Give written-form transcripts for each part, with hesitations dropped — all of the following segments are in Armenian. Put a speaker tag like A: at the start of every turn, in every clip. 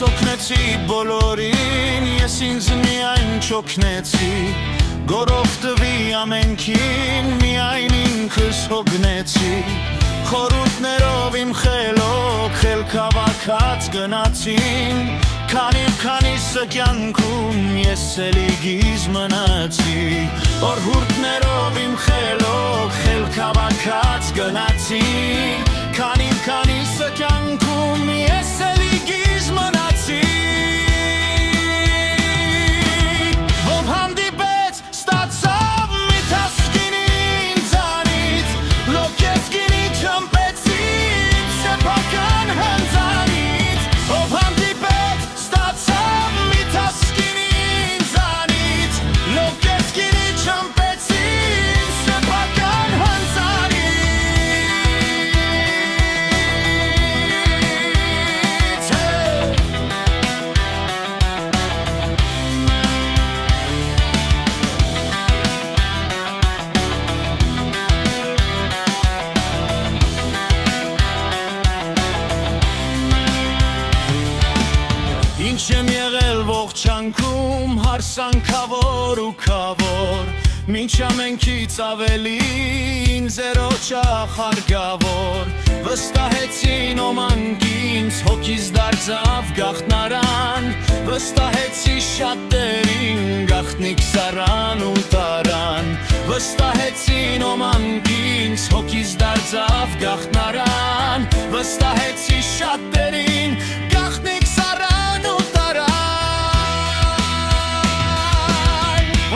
A: օգնեցի բոլորին, ես ինձ միայն չօգնեցի, գորով տվի ամենքին, միայն ինքս հոգնեցի, խորհուրդներով իմ խելոք խելքավաքած գնացին, քանիսը կյանքում ես էլի գիզ մնացի, օրհուրդներով իմ խելոք խելքավաքած գնացի, քանիսը կյանքում ես էլի գիզ մնացի, ով հանդիպեց ստացավ մի թասկինի ինձանից, լոքեց գինի չմպեցի սեփական հնձանից, ով հանդիպեց ստացավ մի թասկինի ինձանից, լոքեց գինի չմպեցի սեփական Ինչ եմ եղել ողջանքում, հարսանքավոր ու քավոր, մինչ ամենքից ավելի ինձ էրոջախ հարգավոր, վստահեցին ոմանք ինձ, հոգիս դարձավ գաղտնարան, վստահեցի շատերին, գաղտնիք սառան ու տարան, վստահեցին ոմանք ինձ, հոգիս դարձավ գաղտնարան, վստահեցի շատերին, գաղտնիք սառան ու տարան,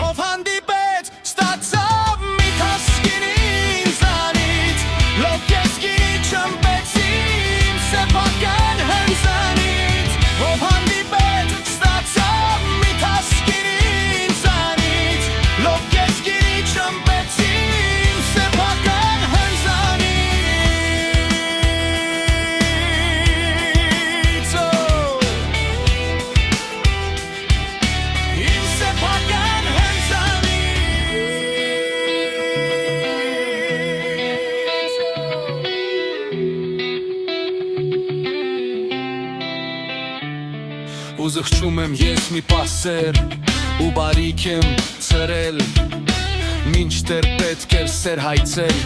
A: ով հանդիպեց ստացավ մի թասկինի ինձանից, լոքեց գինի չմպեցի իմ սեփական հնձանից, ով հանդիպեց ստացավ մի թասկինի ինձանից, լոքեց գինի չմպեցի իմ սեփական հնձանից, իմ սեփական հնձանից, ու զղջում եմ ես մի պասեր, ու բարիք եմ ծրել, մինչդեռ պետք էր սեր հայցել,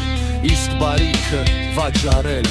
A: իսկ բարիքը վաճառել։